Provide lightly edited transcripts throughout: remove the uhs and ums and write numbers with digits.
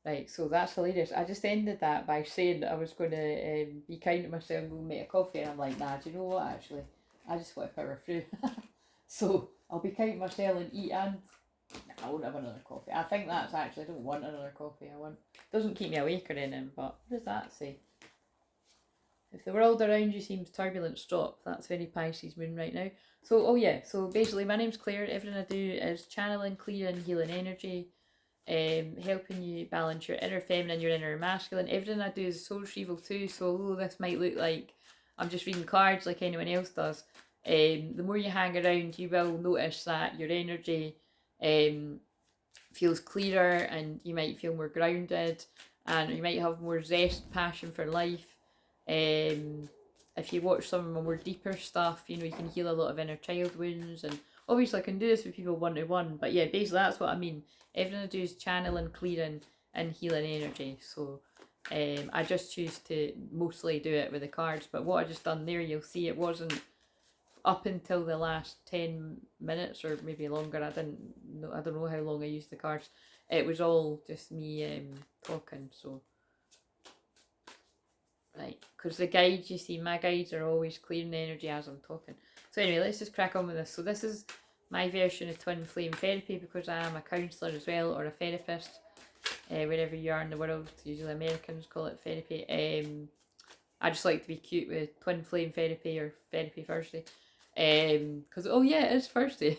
Right, so that's hilarious. I just ended that by saying that I was going to be kind to myself and go make a coffee, and I'm like, nah, do you know what, actually? I just want to power through. So I'll be kind to myself and eat, and nah, I won't have another coffee. I think that's actually, I don't want another coffee. I want, doesn't keep me awake or anything, but what does that say? If the world around you seems turbulent, stop. That's very Pisces moon right now. So, oh yeah, so basically my name's Claire. Everything I do is channeling, clearing, healing energy, helping you balance your inner feminine, your inner masculine. Everything I do is soul retrieval too, so although this might look like I'm just reading cards like anyone else does, the more you hang around, you will notice that your energy feels clearer, and you might feel more grounded, and you might have more zest, passion for life. If you watch some of my more deeper stuff, you know, you can heal a lot of inner child wounds, and obviously I can do this with people one to one, but yeah, basically that's what I mean. Everything I do is channeling, clearing, and healing energy. So I just choose to mostly do it with the cards, but what I just done there, you'll see it wasn't up until the last 10 minutes or maybe longer. I don't know how long I used the cards. It was all just me talking. So right, because the guides, you see, my guides are always clearing the energy as I'm talking. So anyway, let's just crack on with this. So this is my version of twin flame therapy, because I am a counsellor as well, or a therapist, wherever you are in the world. Usually Americans call it therapy. I just like to be cute with twin flame therapy, or therapy Thursday, because oh yeah, it is Thursday.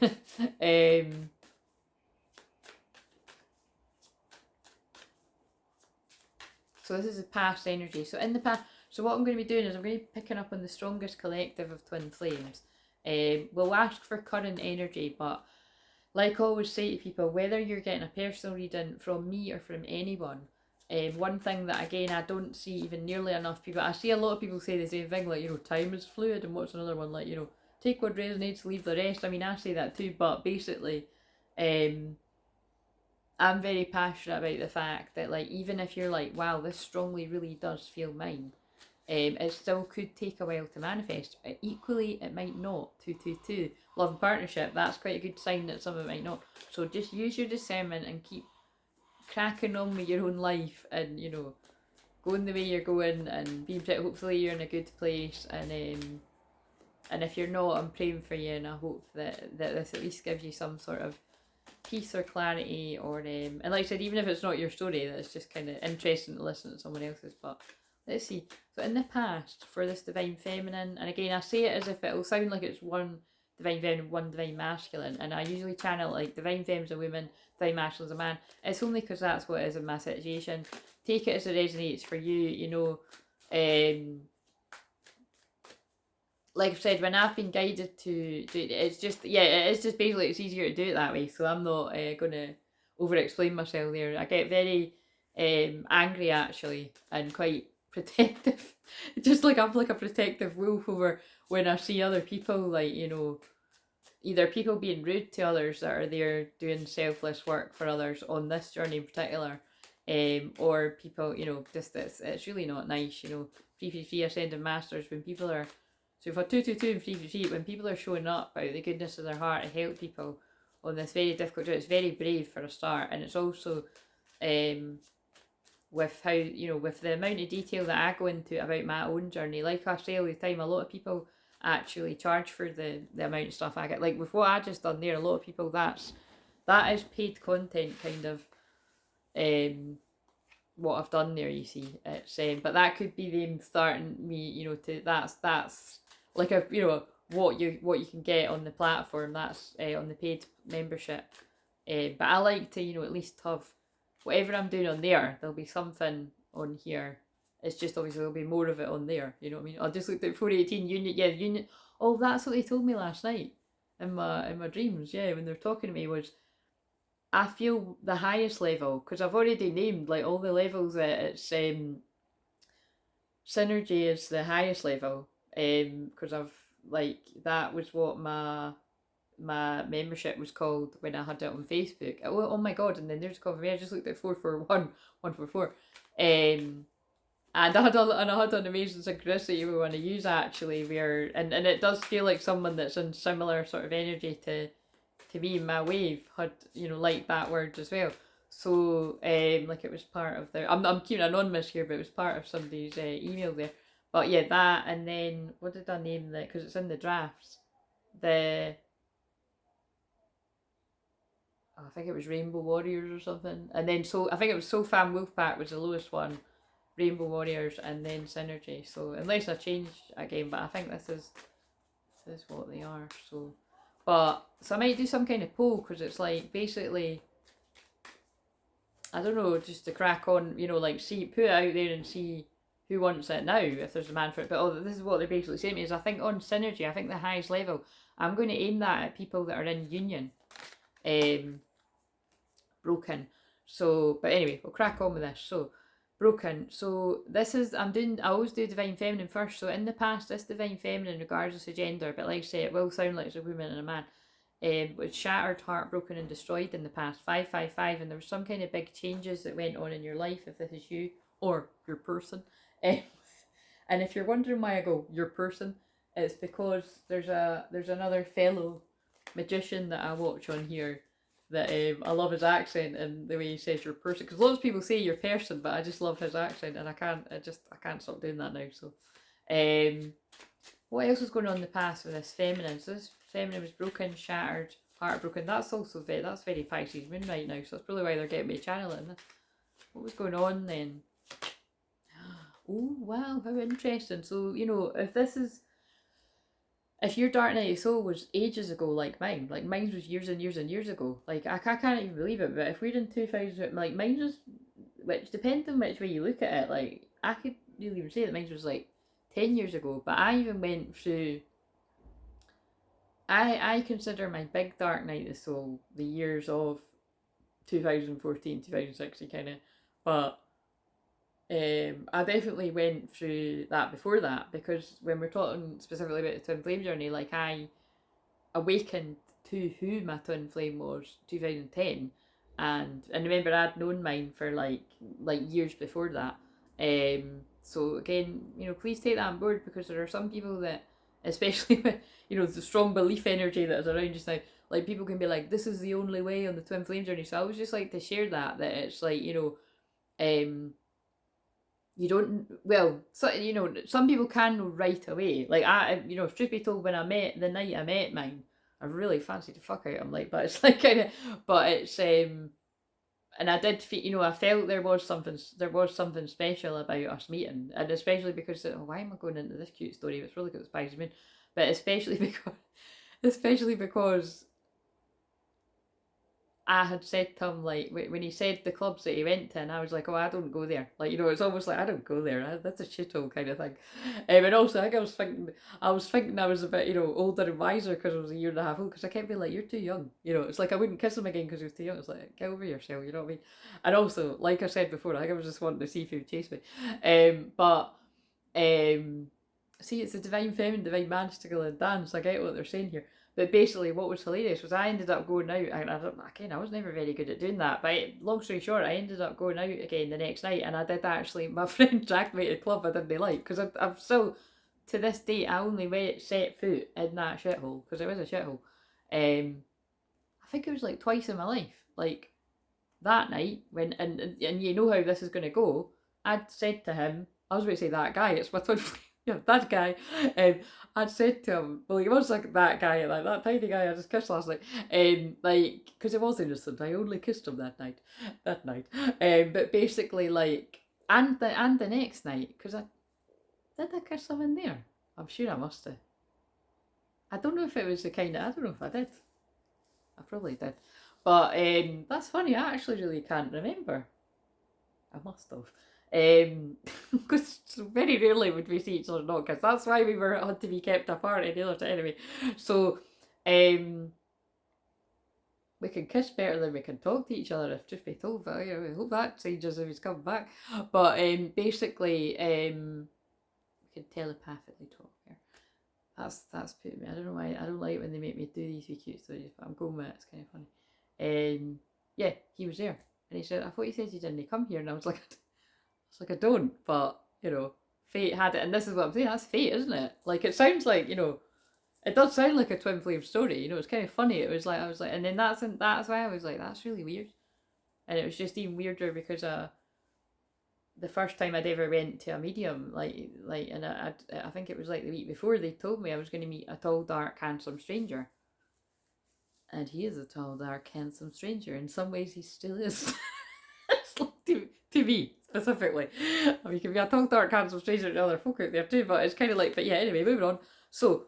So this is the past energy. So in the past, so what I'm going to be doing is I'm going to be picking up on the strongest collective of twin flames. We'll ask for current energy, but like I always say to people, whether you're getting a personal reading from me or from anyone, one thing that again I don't see even nearly enough people, I see a lot of people say the same thing, like, you know, time is fluid, and what's another one, like, you know, take what resonates, leave the rest. I mean, I say that too, but basically, I'm very passionate about the fact that, like, even if you're like, wow, this strongly really does feel mine, it still could take a while to manifest. Equally, it might not. 222, love and partnership, that's quite a good sign that some of it might not. So just use your discernment and keep cracking on with your own life, and, you know, going the way you're going, and being pretty, hopefully you're in a good place. And if you're not, I'm praying for you, and I hope that this at least gives you some sort of peace or clarity, or and like I said, even if it's not your story, that's just kind of interesting to listen to someone else's. But let's see. So in the past, for this divine feminine, and again I say it as if it'll sound like it's one divine feminine, one divine masculine, and I usually channel like divine feminine's a woman, divine masculine's a man. It's only because that's what it is in my situation. Take it as it resonates for you, you know. Like I've said, when I've been guided to do it, it's just, yeah, it's just basically, it's easier to do it that way. So I'm not going to over explain myself there. I get very angry actually, and quite protective. Just like I'm like a protective wolf over when I see other people, like, you know, either people being rude to others that are there doing selfless work for others on this journey in particular, or people, you know, just it's really not nice, you know. 333 ascended masters, when people are, so for 222 and 333, when people are showing up out of the goodness of their heart to help people on this very difficult journey, it's very brave for a start, and it's also with how, you know, with the amount of detail that I go into about my own journey. Like I say all the time, a lot of people actually charge for the amount of stuff I get. Like with what I just done there, a lot of people, that is paid content, kind of, what I've done there, you see. It's but that could be them starting me, you know, to that's like a, you know, what you can get on the platform, that's on the paid membership. But I like to, you know, at least have whatever I'm doing on there, there'll be something on here. It's just obviously there'll be more of it on there, you know what I mean? I just looked at 418 unit, yeah, unit. Oh, that's what they told me last night in my dreams, yeah, when they're talking to me, was I feel the highest level, because I've already named like all the levels that it's synergy is the highest level, because I've, like, that was what my membership was called when I had it on Facebook. Oh my god, and then there's a cover. I just looked at 441 144, and I had an amazing synchronicity we want to use actually, where, and it does feel like someone that's in similar sort of energy to me in my wave had, you know, liked that word as well. So, like it was part of their. I'm keeping anonymous here, but it was part of somebody's email there. But yeah, that, and then what did I name that? Because it's in the drafts. The I think it was Rainbow Warriors or something, and then so I think it was So Fam Wolfpack was the lowest one, Rainbow Warriors, and then Synergy. So unless I change again, but I think this is what they are. So, but so I might do some kind of poll because it's like basically, I don't know, just to crack on, you know, like see put it out there and see who wants it now if there's a demand for it. But oh, this is what they're basically saying to me is I think on Synergy, I think the highest level, I'm going to aim that at people that are in union. Broken. So, but anyway, we'll crack on with this. So, broken. So this is, I always do Divine Feminine first. So in the past, this Divine Feminine, regardless of gender, but like I say, it will sound like it's a woman and a man, was shattered, heartbroken and destroyed in the past. 555, and there was some kind of big changes that went on in your life, if this is you or your person. And if you're wondering why I go your person, it's because there's another fellow magician that I watch on here that I love his accent and the way he says your person, because lots of people say your person, but I just love his accent and I can't stop doing that now. So what else was going on in the past with this feminine? So this feminine was broken, shattered, heartbroken. That's very Pisces moon right now, so that's probably why they're getting me channeling this. What was going on then? Oh wow, how interesting. So, you know, if your Dark Night of Soul was ages ago, like mine was years and years and years ago. Like I can't even believe it. But if we're in 2000, like mine was, which depends on which way you look at it. Like I could really even say that mine was like 10 years ago. But I even went through. I consider my big Dark Night of the Soul the years of 2014, 2016 kind of, but I definitely went through that before that, because when we're talking specifically about the twin flame journey, like I awakened to who my twin flame was 2010, and remember I'd known mine for like years before that. So again, you know, please take that on board, because there are some people that, especially with, you know, the strong belief energy that is around just now, like people can be like, this is the only way on the twin flame journey. So I would just like to share that it's like, you know, you don't, well, so, you know, some people can know right away. Like you know, truth be told, when the night I met mine, I really fancied the fuck out of him, like, but it's like kind of, but it's and I did feel, you know, I felt there was something special about us meeting, and especially because, why am I going into this cute story? It's really good, it's Spice Moon, but especially because I had said to him, like, when he said the clubs that he went to, and I was like, oh, I don't go there. Like, you know, it's almost like, I don't go there. That's a shithole kind of thing. And also, I think I was thinking I was a bit, you know, older and wiser because I was a year and a half old, because I kept being like, you're too young. You know, it's like I wouldn't kiss him again because he was too young. It's like, get over yourself, you know what I mean? And also, like I said before, I think I was just wanting to see if he would chase me. See, it's the divine feminine, divine masculine and dance. I get what they're saying here. But basically, what was hilarious was I ended up going out. I was never very good at doing that. But long story short, I ended up going out again the next night, and I did actually. My friend dragged me to the club I didn't like, because I'm still, to this day, I only set foot in that shithole, because it was a shithole. I think it was like twice in my life. Like that night when, and you know how this is going to go. I'd said to him, I was going to say that guy. It's my twin. Yeah, that guy. I'd said to him, well, he was like that guy, like that tiny guy I just kissed last night. Like, because it was innocent. I only kissed him that night. But basically, like, and the next night, because did I kiss him in there? I'm sure I must have. I don't know if it was the kind of, I don't know if I did. I probably did. But that's funny. I actually really can't remember. I must have. Because very rarely would we see each other not kiss. That's why we had to be kept apart in the other time. Anyway, so we can kiss better than we can talk to each other, if truth be told. But I hope that changes if he's coming back. But basically, we can telepathically talk here. That's putting me. I don't know why. I don't like when they make me do these cute stories, but I'm going with it. It's kind of funny. Yeah, he was there, and he said, "I thought you said you didn't come here," and I was like. It's like, I don't, but, you know, fate had it, and this is what I'm saying, that's fate, isn't it? Like, it sounds like, you know, it does sound like a twin flame story, you know, it's kind of funny. It was like, I was like, and then that's why I was like, that's really weird. And it was just even weirder because the first time I'd ever went to a medium, and I think it was like the week before, they told me I was going to meet a tall, dark, handsome stranger. And he is a tall, dark, handsome stranger. In some ways, he still is. to me, specifically. I mean, he can be a tall, dark, handsome stranger to other folk out there too, but it's kind of like, but yeah, anyway, moving on. So,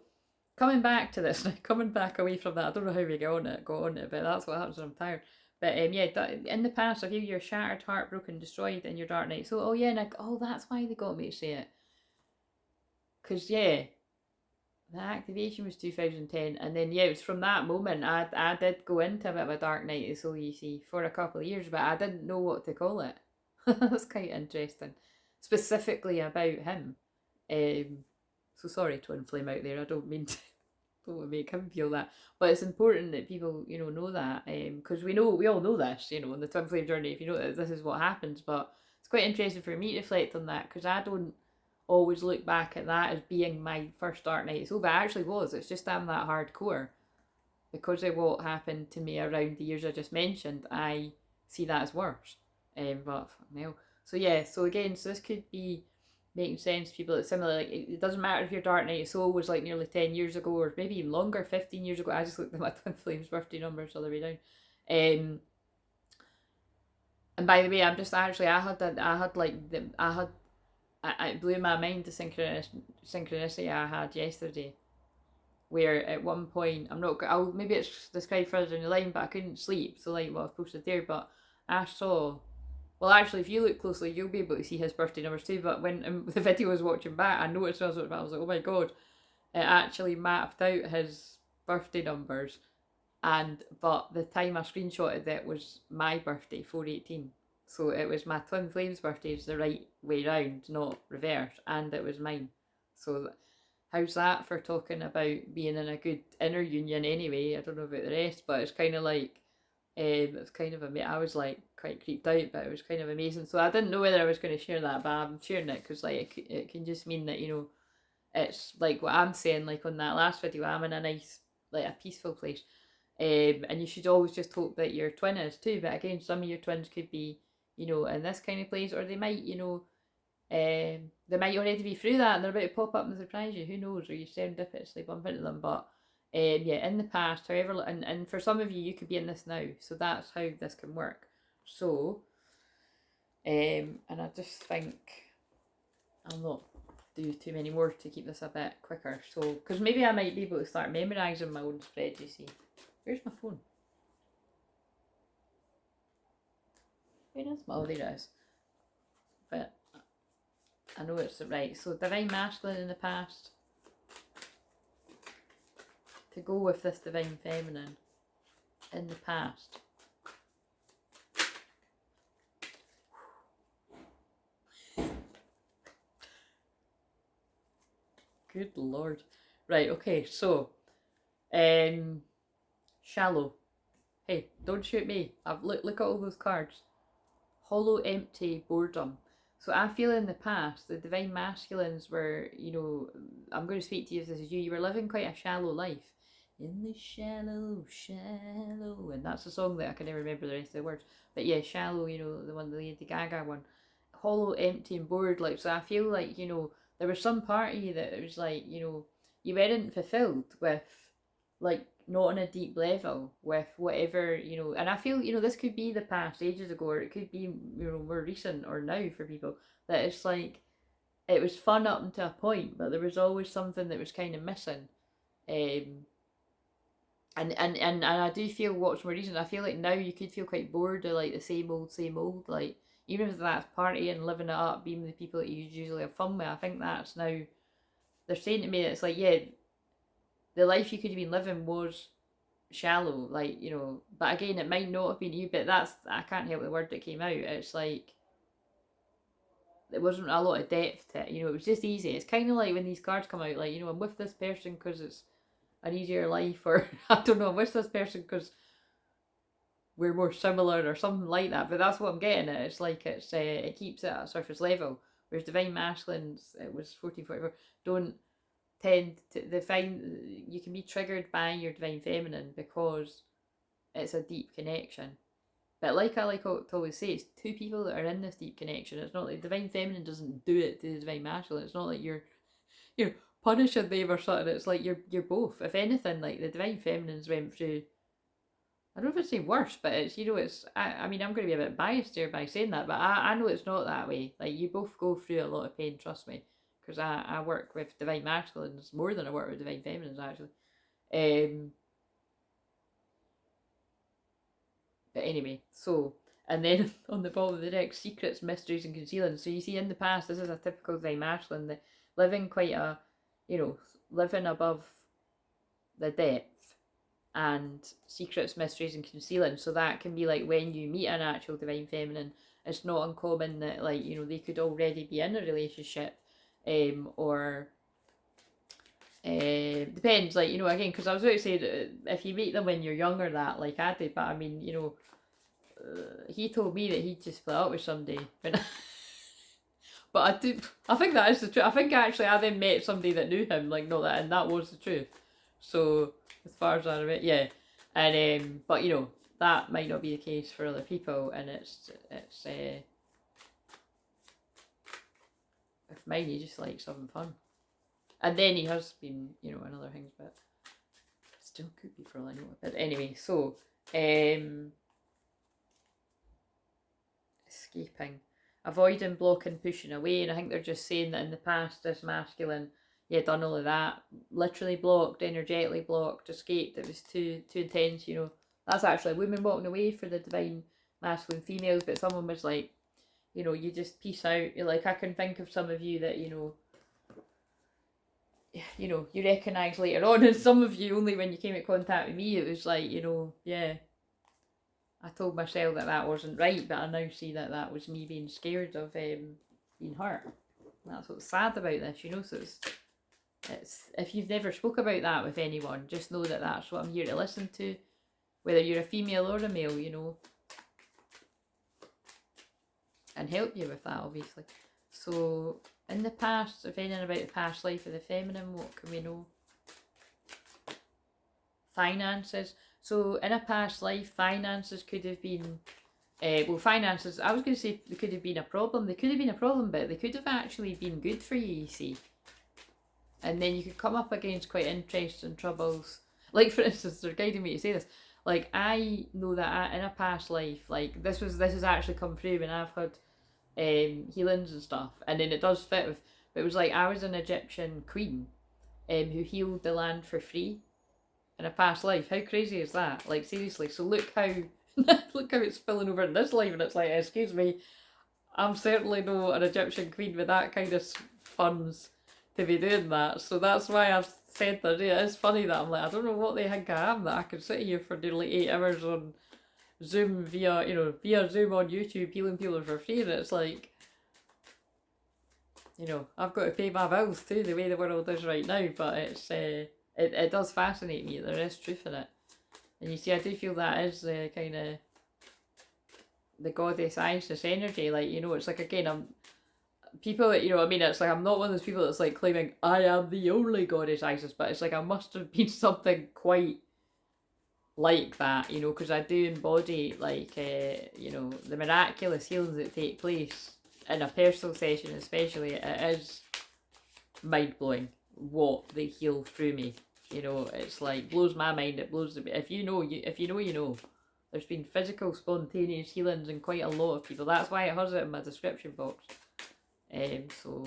coming back to this, coming back away from that, I don't know how we got on it, but that's what happens when I'm tired. But yeah, in the past, if you're shattered, heartbroken, destroyed in your dark night, so oh yeah, Nick, oh that's why they got me to say it. Because yeah, the activation was 2010, and then yeah, it was from that moment I did go into a bit of a dark night of soul, you see, for a couple of years, but I didn't know what to call it. That's quite interesting, specifically about him. So sorry, twin flame out there. I don't mean to don't make him feel that, but it's important that people know that, because we all know this, in the twin flame journey. If you know that this is what happens, but it's quite interesting for me to reflect on that because I don't always look back at that as being my first dark night. So, but it actually was. It's just I'm that hardcore because of what happened to me around the years I just mentioned. I see that as worse. But no. So yeah. So again, so this could be making sense to people. It's similar. Like it doesn't matter if your dark night of soul was like nearly 10 years ago or maybe even longer, 15 years ago. I just looked at my twin flames birthday numbers all the way down. And by the way, I'm just actually it blew my mind the synchronicity I had yesterday, where at one point maybe it's described further in the line, but I couldn't sleep, so like what I've posted there, but I saw. Well, actually, if you look closely, you'll be able to see his birthday numbers too. But when the video was watching back, I noticed I was like, oh my god, it actually mapped out his birthday numbers, but the time I screenshotted it was my birthday, 4/18. So it was my twin flame's birthday is the right way round, not reverse, and it was mine. So how's that for talking about being in a good inner union anyway? I don't know about the rest, but it's kind of like, it's kind of I was like quite creeped out, but it was kind of amazing. So I didn't know whether I was going to share that, but I'm sharing it because like it can just mean that it's like what I'm saying, like on that last video, I'm in a nice, like a peaceful place. And you should always just hope that your twin is too. But again, some of your twins could be, in this kind of place, or they might, they might already be through that and they're about to pop up and surprise you. Who knows? Or you serendipitously bump into them. But yeah, in the past, however, and for some of you, you could be in this now. So that's how this can work. So, and I just think I'll not do too many more to keep this a bit quicker. So, because maybe I might be able to start memorising my own spread, you see. Where's my phone? Where is my? Oh, there it is. But I know it's right. So, divine masculine in the past. To go with this divine feminine in the past. Good Lord. Right, okay, so shallow. Hey, don't shoot me. Look at all those cards. Hollow, empty, boredom. So I feel in the past, the divine masculines were, I'm going to speak to you as this is you. You were living quite a shallow life. In the shallow, shallow. And that's a song that I can never remember the rest of the words. But yeah, shallow, the one, the Lady Gaga one. Hollow, empty, and bored. Like, so I feel like, there was some part of you that it was like, you weren't fulfilled with, like, not on a deep level with whatever, and I feel, this could be the past ages ago, or it could be, more recent or now for people, that it's like, it was fun up until a point, but there was always something that was kind of missing. And I do feel what's more recent, I feel like now you could feel quite bored of like the same old, like, even if that's partying and living it up, being with the people that you usually have fun with. I think that's now, they're saying to me that it's like, yeah, the life you could have been living was shallow, like, but again, it might not have been you, but I can't help the word that came out. It's like, there wasn't a lot of depth to it, it was just easy. It's kind of like when these cards come out, like, I'm with this person because it's an easier life, or I don't know, I'm with this person because we're more similar or something like that, but that's what I'm getting at. It's like, it keeps it at a surface level, whereas divine masculines, it was 1444, don't tend to find you can be triggered by your divine feminine because it's a deep connection. But like I like to always say, it's two people that are in this deep connection. It's not like Divine Feminine doesn't do it to the Divine Masculine. It's not like you're punishing them or something. It's like you're both. If anything, like the Divine Feminines went through, I don't know if I'd say worse, but it's, it's, I mean, I'm going to be a bit biased here by saying that, but I know it's not that way. Like, you both go through a lot of pain, trust me, because I work with Divine Masculines more than I work with Divine Feminines, actually. But anyway, so, and then on the bottom of the deck, secrets, mysteries, and concealing. So you see, in the past, this is a typical Divine Masculine, that living quite a, living above the depth, and secrets, mysteries, and concealing. So that can be like when you meet an actual Divine Feminine, it's not uncommon that, like, they could already be in a relationship, or depends, like, again, because I was about to say that if you meet them when you're younger, that, like I did, but I mean, he told me that he just split up with somebody. But I think that is the truth. I think actually I then met somebody that knew him, like, no, that, and that was the truth. So, as far as I remember, yeah. And, but, that might not be the case for other people, and it's if mine, he just likes having fun. And then he has been, in other things, but still could be for all I know. But anyway, so, escaping, avoiding, blocking, pushing away. And I think they're just saying that in the past, this masculine, done all of that, literally blocked, energetically blocked, escaped. It was too intense. That's actually women walking away for the Divine Masculine females, but someone was like, you just peace out. You're like, I can think of some of you that you recognise later on, and some of you only when you came in contact with me, it was like, I told myself that wasn't right, but I now see that was me being scared of being hurt. That's what's sad about this, so it's if you've never spoke about that with anyone, just know that that's what I'm here to listen to, whether you're a female or a male, and help you with that, obviously. So, in the past, if anything about the past life of the feminine, what can we know? Finances. So, in a past life, finances could have been, finances, I was going to say they could have been a problem. They could have been a problem, but they could have actually been good for you see. And then you could come up against quite interesting troubles. Like, for instance, they're guiding me to say this. Like, I know that in a past life, like, this has actually come through when I've had healings and stuff, and then it does fit with, but it was like I was an Egyptian queen who healed the land for free in a past life. How crazy is that? Like, seriously. So look how look how it's spilling over in this life, and it's like, excuse me, I'm certainly no an Egyptian queen with that kind of funds to be doing that. So that's why I've said that. Yeah, it's funny that I'm like, I don't know what they think I am, that I can sit here for nearly 8 hours on Zoom via Zoom on YouTube healing people for free, and it's like, I've got to pay my bills too, the way the world is right now, but it's it does fascinate me. There is truth in it, and you see, I do feel that is the kind of the goddess Isis energy. Like, it's like, again, I'm people that, it's like I'm not one of those people that's like claiming I am the only goddess Isis, but it's like I must have been something quite like that, because I do embody, like, the miraculous healings that take place in a personal session, especially. It is mind-blowing what they heal through me. It's like, blows my mind. It blows the, if you know, you know. There's been physical spontaneous healings in quite a lot of people. That's why it has it in my description box. So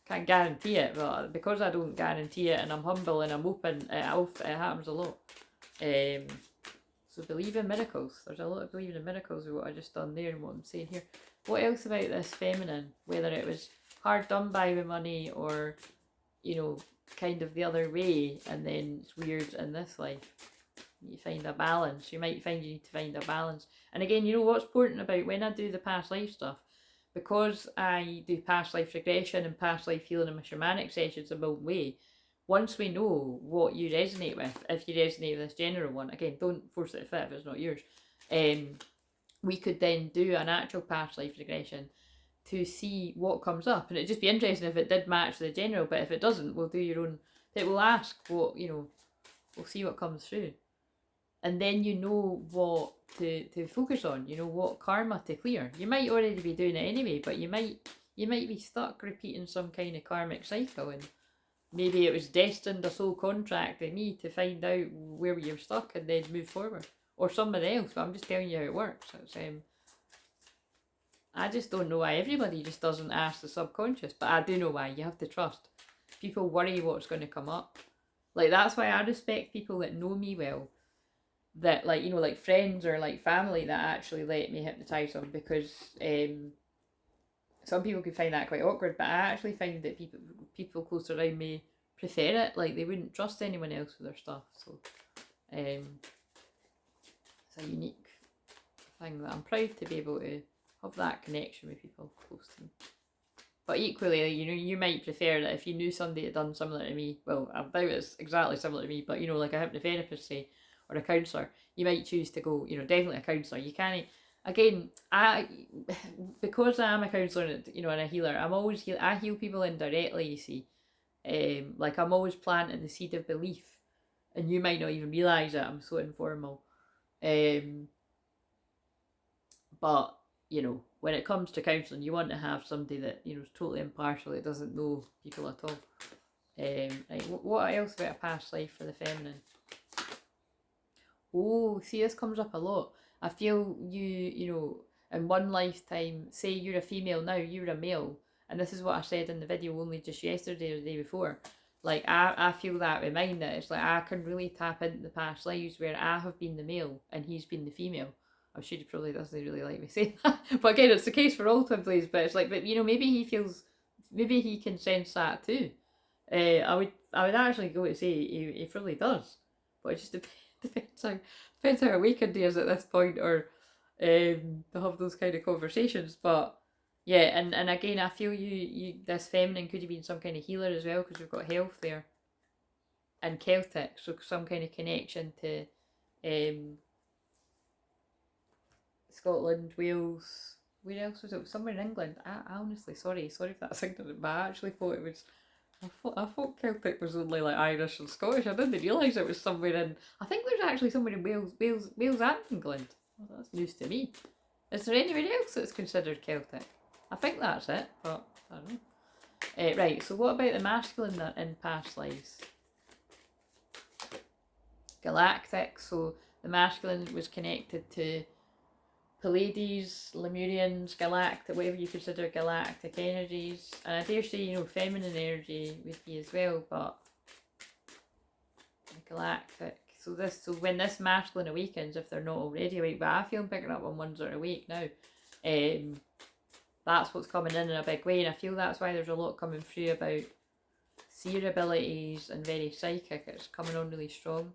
can't guarantee it, but because I don't guarantee it and I'm humble and I'm open, it happens a lot. So believe in miracles. There's a lot of believing in miracles with what I just done there and what I'm saying here. What else about this feminine? Whether it was hard done by with money, or kind of the other way, and then it's weird in this life. You find a balance. You might find you need to find a balance. And again, what's important about when I do the past life stuff, because I do past life regression and past life healing in my shamanic sessions in my own way, once we know what you resonate with, if you resonate with this general one, again, don't force it to fit if it's not yours, we could then do an actual past life regression to see what comes up. And it'd just be interesting if it did match the general, but if it doesn't, we'll do your own, it will ask what, we'll see what comes through. and then you know what to focus on, you know what karma to clear. You might already be doing it anyway, but you might be stuck repeating some kind of karmic cycle, and maybe it was destined, a soul contract in me to find out where you're stuck and then move forward. Or somebody else, but I'm just telling you how it works. It's, I just don't know why everybody just doesn't ask the subconscious, but I do know why. You have to trust. People worry what's going to come up. Like, that's why I respect people that know me well, that, like, you know, like friends or like family that actually let me hypnotise them, because some people could find that quite awkward, but I actually find that people close around me prefer it. Like, they wouldn't trust anyone else with their stuff. So it's a unique thing that I'm proud to be able to have that connection with people close to me. But equally, you know, you might prefer that if you knew somebody had done similar to me, well, I doubt it's exactly similar to me, but, you know, like a hypnotherapist, say, or a counsellor, you might choose to go, you know, definitely a counsellor. You can't, again, because I am a counsellor, you know, and a healer, I heal people indirectly, you see. Like, I'm always planting the seed of belief, and you might not even realise that I'm so informal. But, you know, when it comes to counselling, you want to have somebody that, you know, is totally impartial, that doesn't know people at all. Right, what else about a past life for the feminine? Oh, see, this comes up a lot. I feel you know, in one lifetime, say you're a female now, you're a male, and this is what I said in the video only just yesterday or the day before. Like, I feel that with mine, that it's like I can really tap into the past lives where I have been the male and he's been the female. I'm sure he probably doesn't really like me saying that. But again, it's the case for all twin flames, but it's like, but, you know, maybe he can sense that too. I would actually go to say he probably does. But it just depends how awakened he is at this point, or to have those kind of conversations. But yeah, and again, I feel you this feminine could have been some kind of healer as well, because we've got health there. And Celtic, so some kind of connection to Scotland, Wales. Where else was it? Somewhere in England. I honestly, sorry if that's ignorant, but I actually thought it was. I thought Celtic was only like Irish and Scottish. I didn't realise it was somewhere in. I think there's actually somewhere in Wales and England. Well, that's news to me. Is there anywhere else that's considered Celtic? I think that's it, but I don't know. Right. So what about the masculine in past lives? Galactic. So the masculine was connected to Pleiades, Lemurians, galactic, whatever you consider galactic energies. And I dare say, you know, feminine energy would be as well, but galactic. So when this masculine awakens, if they're not already awake, but I feel I'm picking up on ones that are awake now. That's what's coming in a big way, and I feel that's why there's a lot coming through about seer abilities and very psychic. It's coming on really strong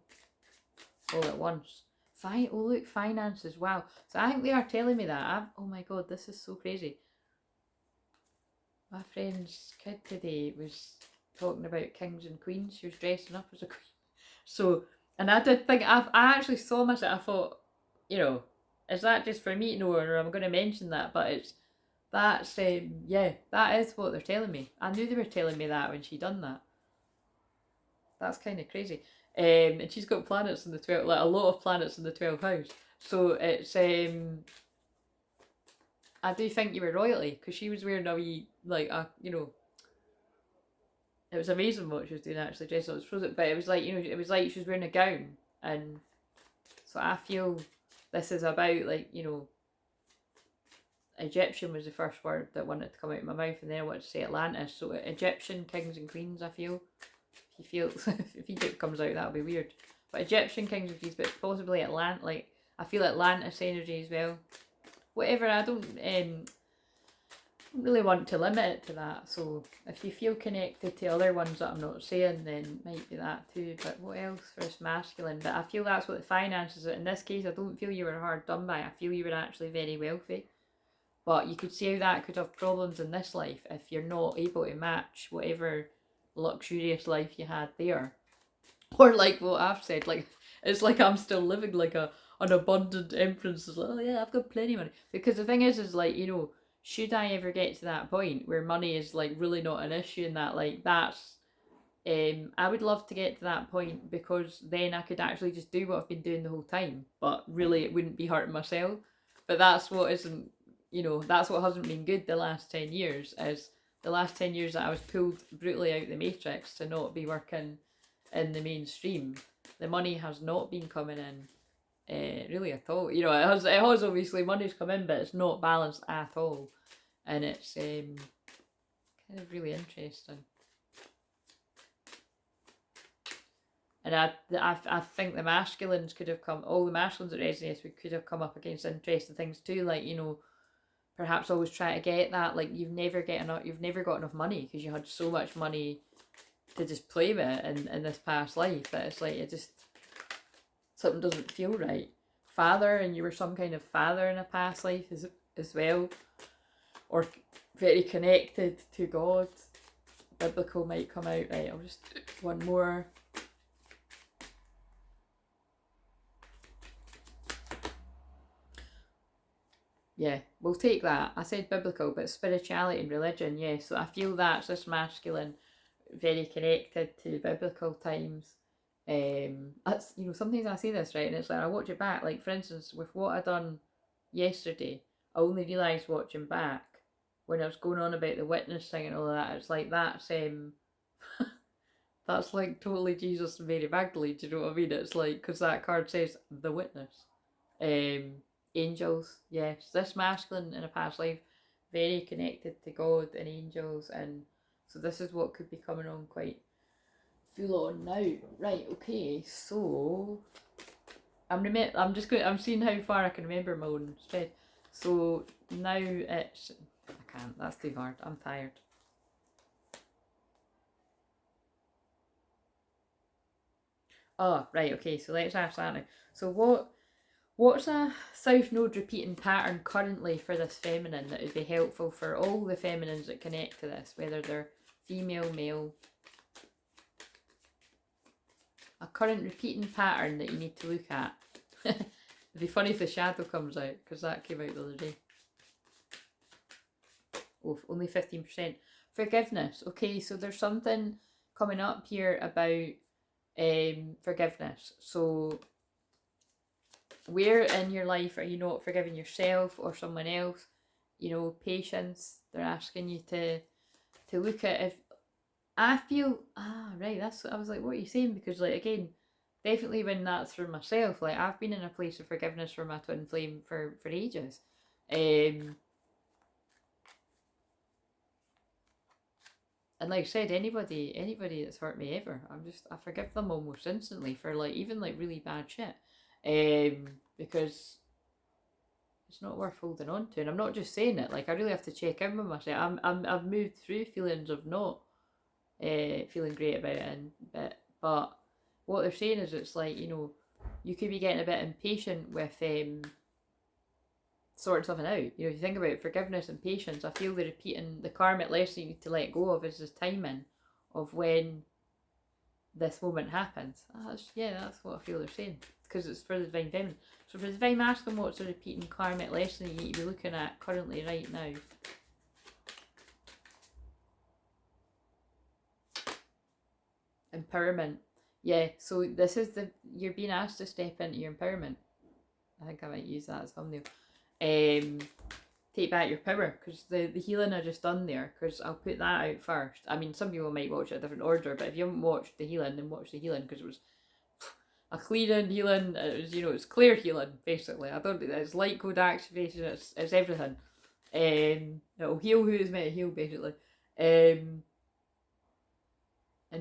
all at once. Oh look, finances, wow. So I think they are telling me that. Oh my god, this is so crazy. My friend's kid today was talking about kings and queens. She was dressing up as a queen. So, and I did think, I actually saw myself, I thought, you know, is that just for me to know, or I'm going to mention that? But yeah, that is what they're telling me. I knew they were telling me that when she done that. That's kind of crazy. And she's got planets in the 12th, like a lot of planets in the 12th house. So it's, I do think you were royalty, because she was wearing a wee, like, you know, it was amazing what she was doing actually, dressed up as Frozen, but it was like, you know, it was like she was wearing a gown, and so I feel this is about, like, you know, Egyptian was the first word that wanted to come out of my mouth, and then I wanted to say Atlantis, so Egyptian kings and queens, I feel. If Egypt comes out, that'll be weird. But Egyptian kings and queens, but possibly like, I feel Atlantis energy as well. Whatever, I don't really want to limit it to that. So if you feel connected to other ones that I'm not saying, then might be that too. But what else for us masculine? But I feel that's what the finances are. In this case, I don't feel you were hard done by. I feel you were actually very wealthy. But you could see how that could have problems in this life if you're not able to match whatever luxurious life you had there. Or like what I've said, like, it's like I'm still living like an abundant empress. It's like, oh yeah, I've got plenty of money. Because the thing is like, you know, should I ever get to that point where money is like really not an issue, and that, like, that's I would love to get to that point, because then I could actually just do what I've been doing the whole time, but really it wouldn't be hurting myself. But that's what isn't, that's what hasn't been good the last 10 years, is the last 10 years that I was pulled brutally out the matrix to not be working in the mainstream. The money has not been coming in really at all. It has obviously, money's come in, but it's not balanced at all. And it's kind of really interesting. And I think the masculines could have come, all the masculines at Resonance could have come up against interesting things too, like, perhaps always try to get that, like, you've never got enough money because you had so much money to just play with in this past life, that it's like, something doesn't feel right. Father, and you were some kind of father in a past life as well, or very connected to God. Biblical might come out. Right, I'll just one more. Yeah, we'll take that. I said biblical, but spirituality and religion, yeah. So I feel that's this masculine, very connected to biblical times. That's, sometimes I say this, right, and it's like I watch it back. Like, for instance, with what I done yesterday, I only realised watching back when I was going on about the witness thing and all of that. It's like that's that's like totally Jesus and Mary Magdalene. Do you know what I mean? It's like, because that card says the witness. Angels, yes, this masculine in a past life, very connected to God and angels, and so this is what could be coming on quite full on now. Right, okay, so I'm seeing how far I can remember my own spread. So now it's, I can't, that's too hard, I'm tired. Oh, right, okay, so let's ask that now. So what's a South Node repeating pattern currently for this feminine that would be helpful for all the feminines that connect to this, whether they're female, male? A current repeating pattern that you need to look at. It'd be funny if the shadow comes out, because that came out the other day. Oh, only 15%. Forgiveness. Okay, so there's something coming up here about forgiveness. So where in your life are you not forgiving yourself or someone else? Patience. They're asking you to look at, if I feel, right, that's, I was like, what are you saying? Because, like, again, definitely when that's for myself, like, I've been in a place of forgiveness for my twin flame for ages. And like I said, anybody that's hurt me ever, I forgive them almost instantly for, like, even, like, really bad shit. Because it's not worth holding on to. And I'm not just saying it, like, I really have to check in with myself. I've moved through feelings of not feeling great about it, but what they're saying is, it's like, you could be getting a bit impatient with sorting something out. If you think about forgiveness and patience, I feel the karmic lesson you need to let go of is this timing of when this moment happens. That's what I feel they're saying, because it's for the divine feminine. So for the divine masculine, what's a repeating karmic lesson you need to be looking at currently right now? Empowerment. Yeah, so this is you're being asked to step into your empowerment. I think I might use that as thumbnail. Take back your power, because the healing I just done there, because I'll put that out first. I mean, some people might watch it in a different order, but if you haven't watched the healing, then watch the healing, because it was a clearing healing. It was, it's clear healing, basically. I don't think it's light code activation, it's everything. It'll heal who is meant to heal, basically. And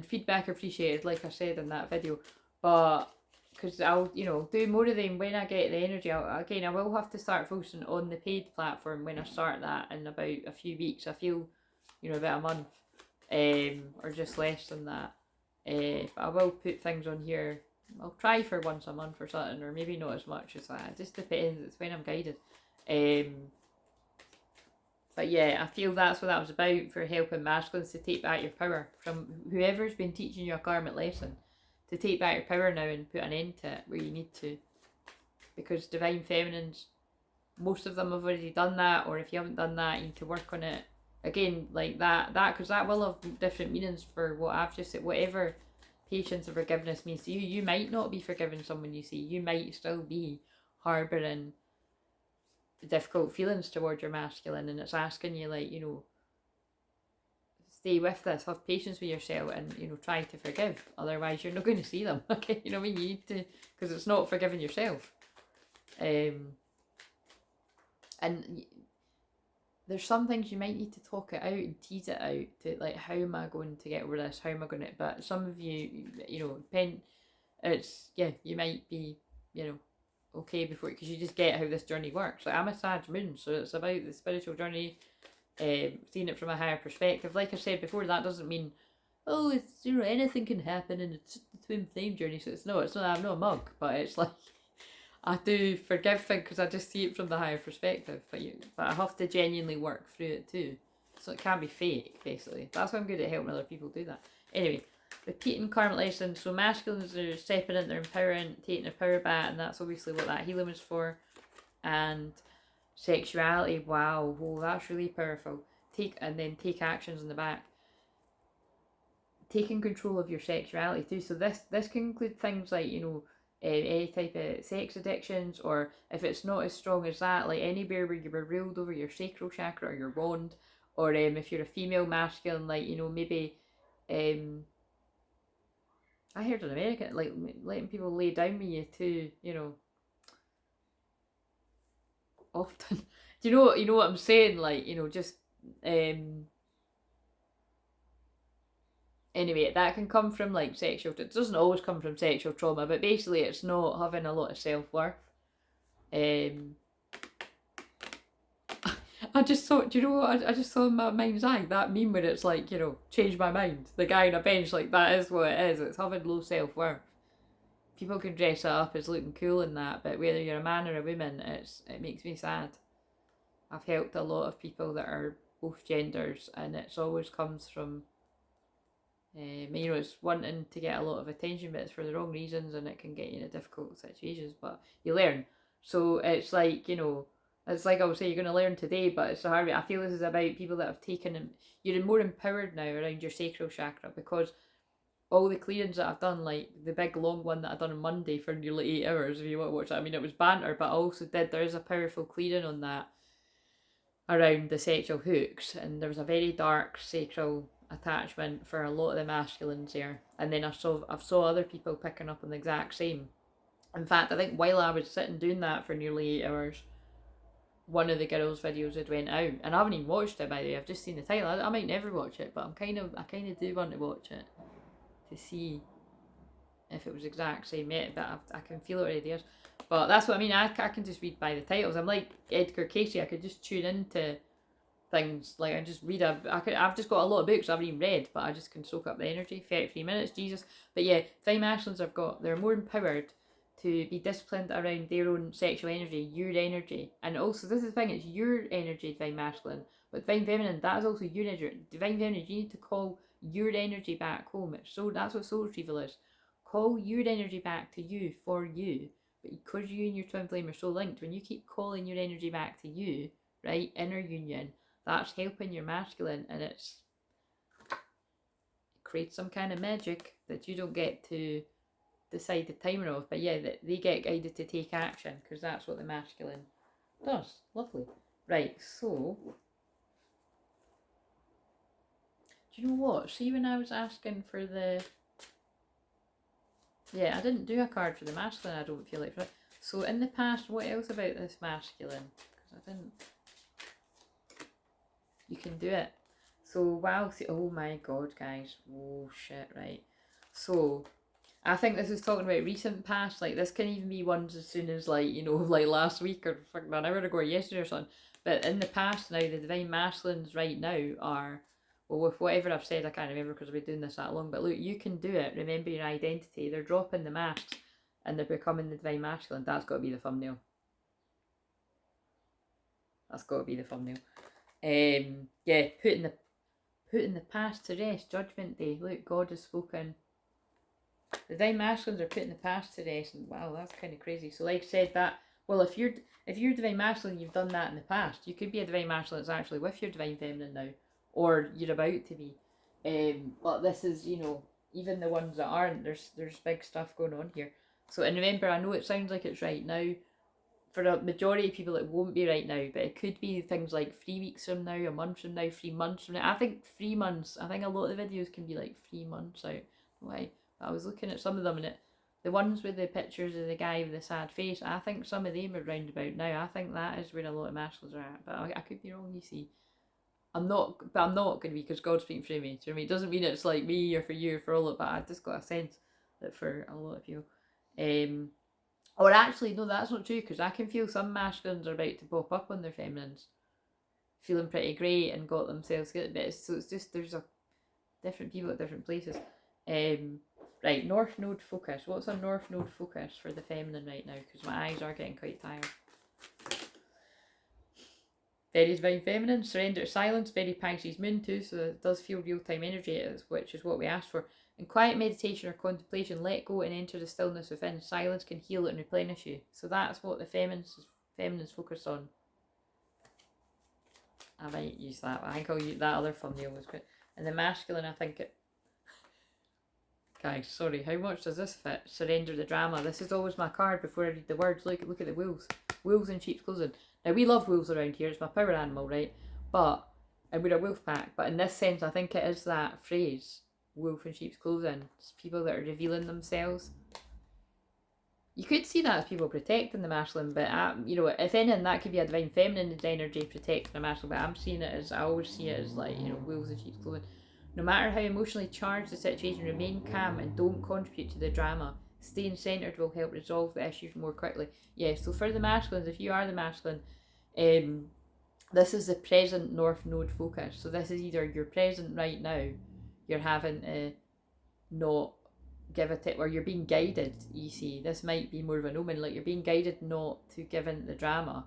feedback appreciated, like I said in that video, but because I'll do more of them when I get the energy. I will have to start focusing on the paid platform when I start that in about a few weeks. I feel about a month, or just less than that. But I will put things on here. I'll try for once a month or something, or maybe not as much as that. It just depends. It's when I'm guided. But yeah, I feel that's what that was about, for helping masculines to take back your power from whoever's been teaching you a karmic lesson, to take back your power now and put an end to it where you need to. Because divine feminines, most of them have already done that, or if you haven't done that, you need to work on it again, like that, because that will have different meanings for what I've just said. Whatever patience and forgiveness means to you, you might not be forgiving someone you see. You might still be harbouring difficult feelings towards your masculine, and it's asking you, like, you know, stay with this, have patience with yourself, and, you know, try to forgive. Otherwise, you're not going to see them. Okay, you know what I mean? You need to, because it's not forgiving yourself. And there's some things you might need to talk it out and tease it out to, like, how am I going to get over this? How am I going to? But some of you, you know, it's, yeah, you might be, you know, okay before, because you just get how this journey works. Like, I'm a Sag moon, so it's about the spiritual journey, seeing it from a higher perspective. Like I said before, that doesn't mean, oh, it's, you know, anything can happen and it's just the twin flame journey. So it's not, I'm not a mug, but it's like, I do forgive things because I just see it from the higher perspective. But I have to genuinely work through it too. So it can't be fake, basically. That's why I'm good at helping other people do that. Anyway, repeating karmic lessons. So masculines are stepping in, they're empowering, taking their power back, and that's obviously what that healing was for. And sexuality, wow, oh, that's really powerful. Take actions in the back. Taking control of your sexuality too. So this can include things like, you know, any type of sex addictions, or if it's not as strong as that, like anywhere where you were ruled over your sacral chakra or your wand, or if you're a female masculine, like, you know, maybe I heard in America, like, letting people lay down with you too, you know, often. Do you know what I'm saying? Like, you know, just anyway, that can come from, like, sexual, it doesn't always come from sexual trauma, but basically it's not having a lot of self-worth. I just thought, do you know what, I just saw in my mind's eye, that meme where it's like, you know, change my mind, the guy on a bench, like, that is what it is, it's having low self-worth. People can dress it up as looking cool and that, but whether you're a man or a woman, it makes me sad. I've helped a lot of people that are both genders, and it's always comes from, you know, it's wanting to get a lot of attention, but it's for the wrong reasons, and it can get you into difficult situations, but you learn. So it's like, you know, it's like I would say, you're going to learn today, but it's a hard way. I feel this is about people that have taken, you're more empowered now around your sacral chakra, because all the clearings that I've done, like the big long one that I've done on Monday for nearly 8 hours, if you want to watch that, I mean, it was banter, but I also there is a powerful clearing on that around the sexual hooks, and there was a very dark sacral attachment for a lot of the masculines there, and then I saw other people picking up on the exact same. In fact, I think while I was sitting doing that for nearly 8 hours, one of the girls' videos had went out, and I haven't even watched it, by the way. I've just seen the title. I might never watch it, but I kind of do want to watch it to see if it was exact same yet, but I can feel it already is. But that's what I mean, I can just read by the titles. I'm like Edgar Casey, I could just tune into things, like I just read I've just got a lot of books I haven't even read, but I just can soak up the energy. 33 minutes, Jesus. But yeah, Divine Masculines they're more empowered to be disciplined around their own sexual energy, your energy. And also, this is the thing, it's your energy, Divine Masculine. But Divine Feminine, that is also your energy. Divine Feminine, you need to call your energy back home. That's what soul retrieval is. Call your energy back to you for you. But because you and your twin flame are so linked, when you keep calling your energy back to you, right, inner union, that's helping your masculine, and it creates some kind of magic that you don't get to decide the timer of. But yeah, they get guided to take action, because that's what the masculine does. Lovely. Right, so do you know what? See, when I was asking for the, yeah, I didn't do a card for the masculine, I don't feel like. So in the past, what else about this masculine? Because I didn't. You can do it. So wow, see, oh my god, guys. Oh shit, right. So I think this is talking about recent past. Like, this can even be ones as soon as, like, you know, like last week or fucking an hour ago or yesterday or something. But in the past now, the Divine Masculines right now are, well, with whatever I've said, I can't remember because I've been doing this that long. But look, you can do it. Remember your identity. They're dropping the masks and they're becoming the Divine Masculine. That's got to be the thumbnail. That's got to be the thumbnail. Yeah, putting the past to rest. Judgment Day. Look, God has spoken. The Divine Masculines are putting the past to rest, and wow, that's kind of crazy. So, like I said, that, well, if you're Divine Masculine, you've done that in the past. You could be a Divine Masculine that's actually with your Divine Feminine now, or you're about to be. But this is, you know, even the ones that aren't, there's big stuff going on here. So, and remember, I know it sounds like it's right now. For a majority of people, it won't be right now, but it could be things like 3 weeks from now, a month from now, 3 months from now. I think 3 months. I think a lot of the videos can be like 3 months out. Why? But I was looking at some of them, and the ones with the pictures of the guy with the sad face, I think some of them are round about now. I think that is where a lot of masculines are at, but I could be wrong. You see, I'm not going to be, because God's speaking through me. Do you know what I mean? It doesn't mean it's like me or for you or for all of it, but I just got a sense that for a lot of you, or actually, no, that's not true, because I can feel some masculines are about to pop up on their feminines, feeling pretty great and got themselves good. But so it's just, there's a different people at different places. Right, North Node focus. What's a North Node focus for the feminine right now? Because my eyes are getting quite tired. Very divine feminine, surrender to silence, very Pisces moon too, so it does feel real-time energy, which is what we asked for. In quiet meditation or contemplation, let go and enter the stillness within. Silence can heal and replenish you. So that's what the feminines focus on. I might use that. I think I'll use that other thumbnail was good. And the masculine, I think it... Guys, sorry, how much does this fit? Surrender the drama. This is always my card before I read the words. Look at the wolves. Wolves in sheep's clothing. Now, we love wolves around here. It's my power animal, right? But, and we're a wolf pack. But in this sense, I think it is that phrase, wolf in sheep's clothing. It's people that are revealing themselves. You could see that as people protecting the masculine, but, you know, if anything, that could be a divine feminine energy protecting the masculine. But I'm seeing it as, I always see it as like, you know, wolves in sheep's clothing. No matter how emotionally charged the situation, remain calm and don't contribute to the drama. Staying centered will help resolve the issues more quickly. Yeah, so for the masculines, if you are the masculine, this is the present North Node focus. So this is either you're present right now, you're having to not give a tip, or you're being guided, you see. This might be more of an omen, like you're being guided not to give in the drama.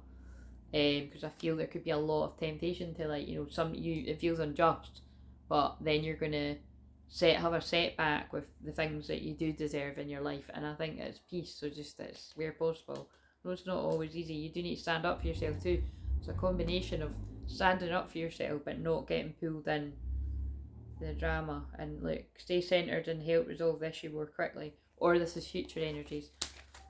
Because I feel there could be a lot of temptation to, like, you know, it feels unjust, but then you're going to have a setback with the things that you do deserve in your life, and I think it's peace. So just, it's where possible. No, it's not always easy. You do need to stand up for yourself too. It's a combination of standing up for yourself but not getting pulled in the drama, and like stay centered and help resolve the issue more quickly. Or this is future energies.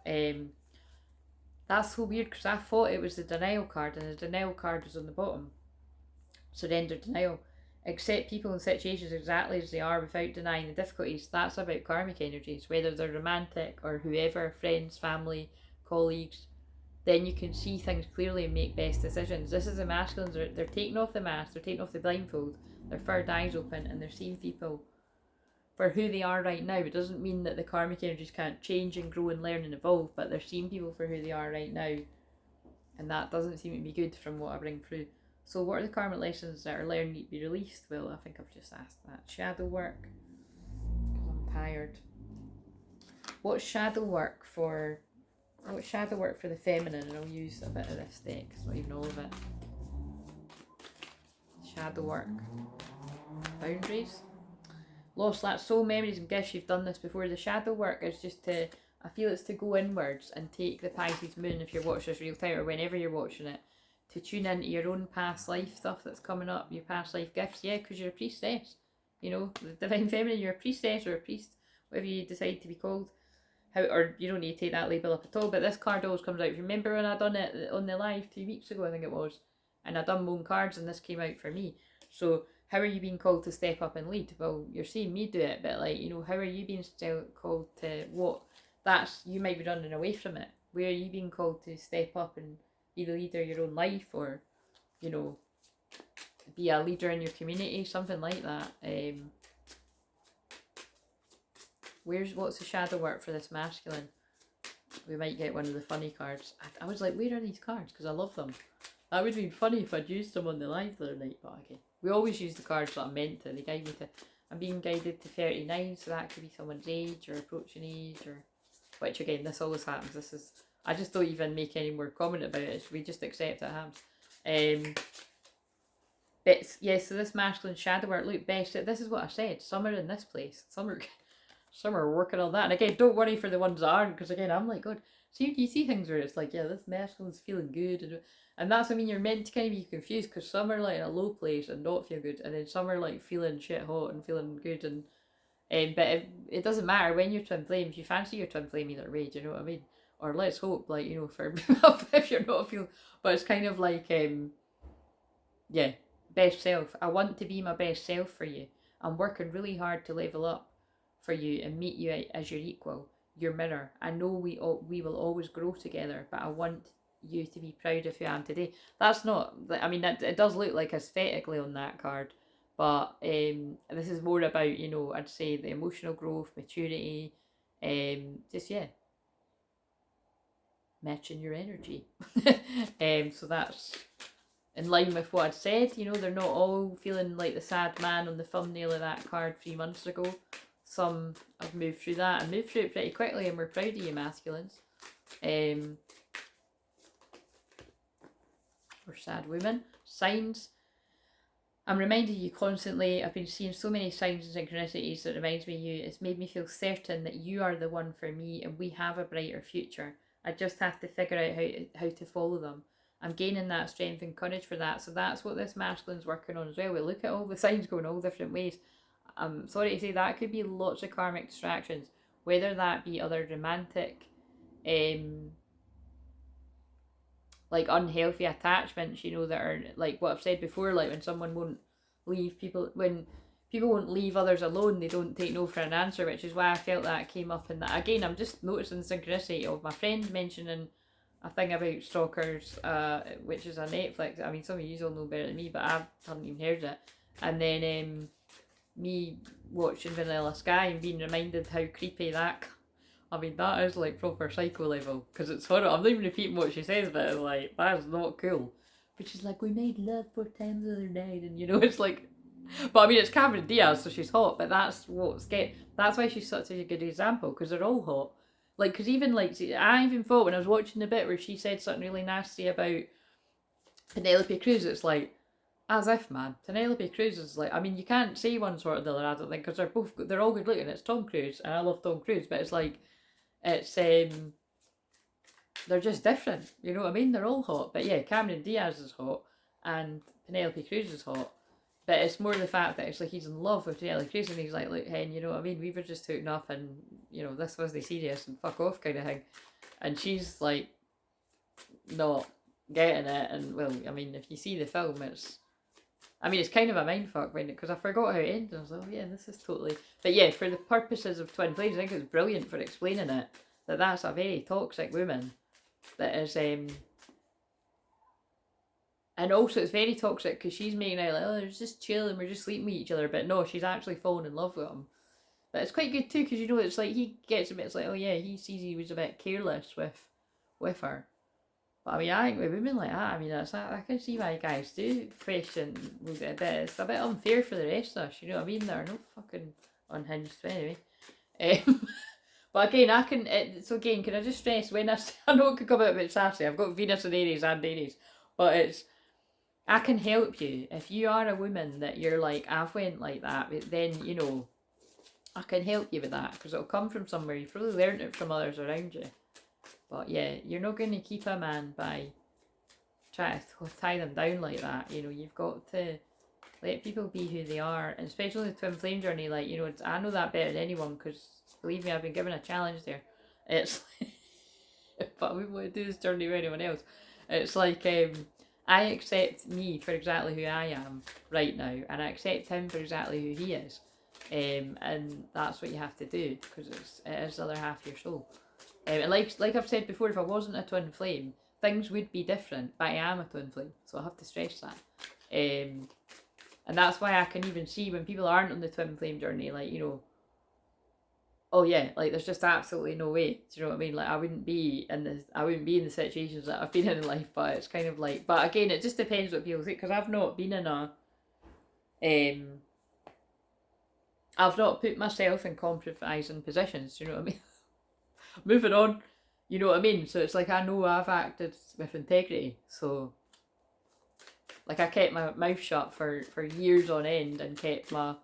That's so weird, because I thought it was the denial card, and the denial card is on the bottom. Surrender, denial. Accept people and situations exactly as they are without denying the difficulties. That's about karmic energies, whether they're romantic or whoever, friends, family, colleagues. Then you can see things clearly and make best decisions. This is the masculines. They're taking off the mask, they're taking off the blindfold, their third eye's open, and they're seeing people for who they are right now. It doesn't mean that the karmic energies can't change and grow and learn and evolve, but they're seeing people for who they are right now, and that doesn't seem to be good from what I bring through. So what are the karmic lessons that are learned need to be released? Well, I think I've just asked that. Shadow work, because I'm tired. What's shadow work for the feminine? And I'll use a bit of this deck, it's not even all of it. Shadow work. Boundaries. Lost that soul memories and gifts. You've done this before. The shadow work is just to, I feel it's to go inwards and take the Pisces moon, if you're watching this real time or whenever you're watching it, to tune into your own past life stuff that's coming up, your past life gifts. Yeah, because you're a priestess. You know, the divine feminine, you're a priestess or a priest, whatever you decide to be called. Or you don't need to take that label up at all, but this card always comes out. Remember when I done it on the live 2 weeks ago, I think it was, and I done my own cards and this came out for me. So how are you being called to step up and lead? Well, you're seeing me do it, but like, you know, how are you being still called to what? That's, you might be running away from it. Where are you being called to step up and be the leader of your own life, or, you know, be a leader in your community, something like that. What's the shadow work for this masculine? We might get one of the funny cards. I was like, where are these cards? Because I love them. That would have been funny if I'd used them on the live the other night, but okay. We always use the cards that I'm meant to. They guide me to, I'm being guided to 39, so that could be someone's age or approaching age, or, which again, this always happens. This is, I just don't even make any more comment about it. We just accept it happens. But yeah, so this masculine shadow work, look, best, this is what I said. Some are in this place. Some are some are working on that. And again, don't worry for the ones that aren't, because again, I'm like, God, see, you see things where it's like, yeah, this masculine's feeling good, and that's, I mean, you're meant to kind of be confused, because some are like in a low place and not feel good, and then some are like feeling shit hot and feeling good, and but it doesn't matter when you're twin flames. You fancy your twin flame either way. Do you know what I mean? Or let's hope, like, you know, for if you're not feeling, but it's kind of like yeah, best self. I want to be my best self for you. I'm working really hard to level up for you and meet you as your equal, your mirror. I know we will always grow together, but I want you to be proud of who I am today. That's not, I mean, it does look like aesthetically on that card, but this is more about, you know, I'd say the emotional growth, maturity, just, yeah, matching your energy. So that's in line with what I'd said. You know, they're not all feeling like the sad man on the thumbnail of that card 3 months ago. Some have moved through that and moved through it pretty quickly, and we're proud of you, masculines. Or sad women. Signs. I'm reminding you constantly, I've been seeing so many signs and synchronicities that reminds me of you. It's made me feel certain that you are the one for me and we have a brighter future. I just have to figure out how to follow them. I'm gaining that strength and courage for that. So that's what this masculine's working on as well. We look at all the signs going all different ways. I'm sorry to say that could be lots of karmic distractions, whether that be other romantic, like unhealthy attachments, you know, that are like what I've said before, like when someone won't leave people, when people won't leave others alone, they don't take no for an answer, which is why I felt that came up in that. Again, I'm just noticing the synchronicity of my friend mentioning a thing about stalkers, which is a Netflix. I mean, some of you all know better than me, but I haven't even heard it. And then me watching Vanilla Sky and being reminded how creepy that. I mean, that is like proper psycho level, because it's horrible. I'm not even repeating what she says, but it's like, that is not cool. But she's like, we made love 4 times the other night, and you know, it's like, but I mean, it's Cameron Diaz, so she's hot, but that's what's that's why she's such a good example, because they're all hot. Like, because even like, see, I even thought when I was watching the bit where she said something really nasty about Penelope Cruz, it's like, as if, man, Penelope Cruz is like, I mean, you can't say one sort of the other, I don't think, because they're all good looking. It's Tom Cruise, and I love Tom Cruise, but it's like, it's they're just different, you know what I mean? They're all hot, but yeah, Cameron Diaz is hot and Penelope Cruz is hot, but it's more the fact that it's like he's in love with Penelope Cruz and he's like, look, hen, you know what I mean, we were just hooking up and, you know, this wasn't serious and fuck off kind of thing, and she's like not getting it. And well, I mean, if you see the film, it's, I mean, it's kind of a mindfuck, because I forgot how it ended. I was like, oh yeah, this is totally... But yeah, for the purposes of Twin Flames, I think it's brilliant for explaining it, that that's a very toxic woman that is... And also it's very toxic because she's making out like, oh, they're just chilling, we're just sleeping with each other. But no, she's actually falling in love with him. But it's quite good too, because, you know, it's like he gets a bit, it's like, oh yeah, he sees he was a bit careless with her. But I mean, I think with women like that, I mean, I can see why guys do question a bit. It's a bit unfair for the rest of us, you know what I mean? They're no fucking unhinged anyway. But again, so again, can I just stress, when I know it could come out a bit sassy, I've got Venus and Aries, but it's, I can help you. If you are a woman that you're like, I've went like that, then, you know, I can help you with that, because it'll come from somewhere. You've probably learned it from others around you. But yeah, you're not going to keep a man by trying to tie them down like that. You know, you've got to let people be who they are, and especially the twin flame journey. Like, you know, I know that better than anyone, because believe me, I've been given a challenge there. It's but I wouldn't want to do this journey with anyone else. It's like, I accept me for exactly who I am right now, and I accept him for exactly who he is. And that's what you have to do, because it is the other half of your soul. And like I've said before, if I wasn't a twin flame, things would be different, but I am a twin flame, so I have to stress that. And that's why I can even see when people aren't on the twin flame journey, like, you know, oh yeah, like there's just absolutely no way. Do you know what I mean? Like I wouldn't be in the situations that I've been in life, but it's kind of like, but again, it just depends what people think, because I've not been in a, I've not put myself in compromising positions. Do you know what I mean? Moving on, you know what I mean? So it's like, I know I've acted with integrity, so like I kept my mouth shut for years on end and kept my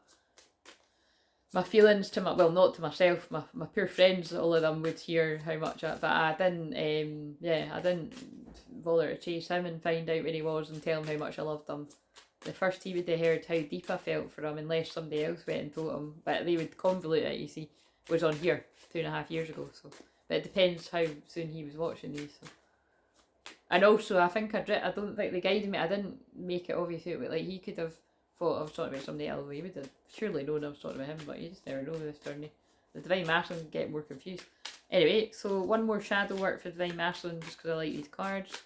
my feelings to my, well, not to myself, my poor friends, all of them would hear how much but I didn't, I didn't bother to chase him and find out where he was and tell him how much I loved him. The first he would have heard how deep I felt for him, unless somebody else went and told him, but they would convolute it, you see, was on here 2.5 years ago, so, but it depends how soon he was watching these, so. And also, I think I don't think they guided me, I didn't make it obvious, like, he could have thought I was talking about somebody else. He would have surely known I was talking about him, but you just never know with this journey. The Divine Masculine can get more confused. Anyway, so one more shadow work for Divine Masculine, just because I like these cards.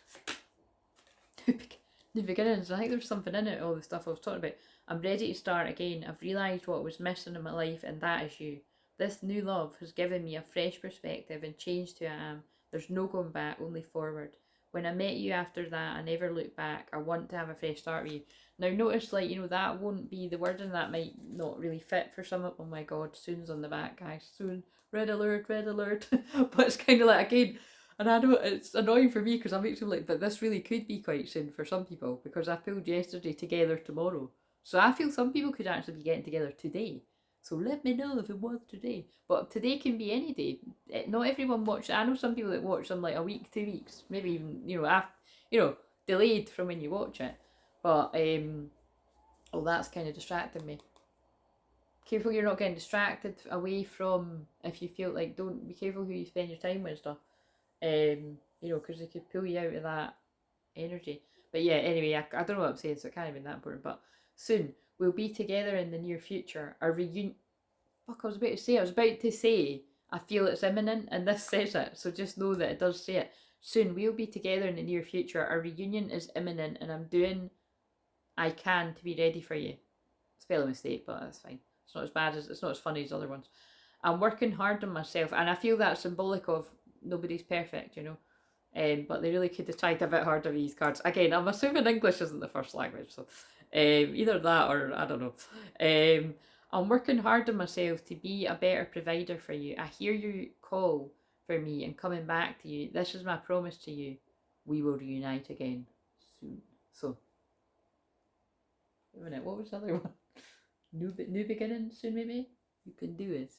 New beginnings. I think there's something in it, all the stuff I was talking about. I'm ready to start again. I've realised what was missing in my life, and that is you. This new love has given me a fresh perspective and changed who I am. There's no going back, only forward. When I met you after that, I never looked back. I want to have a fresh start with you. Now notice, like, you know, that won't be the wording, that might not really fit for some. Oh my god, soon's on the back, guys. Soon. Red alert, red alert. But it's kind of like, again, and I know it's annoying for me because I'm actually like, but this really could be quite soon for some people, because I pulled yesterday together tomorrow. So I feel some people could actually be getting together today. So let me know if it was today. But today can be any day. Not everyone watches. I know some people that watch them like a week, 2 weeks, maybe even, you know, after, you know, delayed from when you watch it. But oh, that's kind of distracting me. Careful you're not getting distracted away from, if you feel like, don't be careful who you spend your time with stuff. You know, because they could pull you out of that energy. But yeah, anyway, I don't know what I'm saying, so it can't have been that important. But soon we'll be together in the near future. Our reunion. Fuck, I was about to say, I feel it's imminent, and this says it, so just know that it does say it. Soon we'll be together in the near future. Our reunion is imminent, and I'm doing I can to be ready for you. Spelling mistake, but that's fine. It's not as bad as, it's not as funny as other ones. I'm working hard on myself, and I feel that's symbolic of nobody's perfect, you know. But they really could have tried a bit harder with these cards. Again, I'm assuming English isn't the first language, so either that or I don't know. I'm working hard on myself to be a better provider for you. I hear your call for me and coming back to you. This is my promise to you. We will reunite again soon. So, wait a minute, what was the other one? New beginnings soon, maybe? You can do it.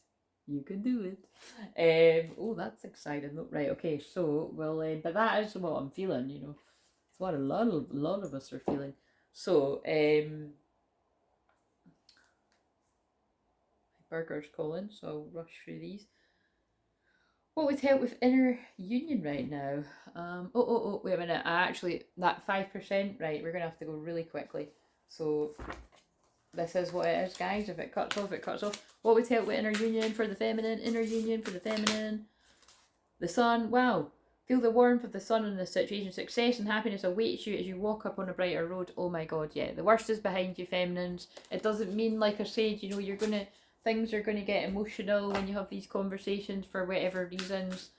You can do it. Oh, that's exciting. Right, okay, so, well, but that is what I'm feeling, you know. It's what a lot of us are feeling. So, burger's calling, so I'll rush through these. What would help with inner union right now? Wait a minute. That 5%, right, we're going to have to go really quickly. So, this is what it is, guys. If it cuts off, it cuts off. What would help with inner union for the feminine? Inner union for the feminine. The sun. Wow. Feel the warmth of the sun in this situation. Success and happiness awaits you as you walk up on a brighter road. Oh my god, yeah. The worst is behind you, feminines. It doesn't mean, like I said, you know, things are going to get emotional when you have these conversations for whatever reasons.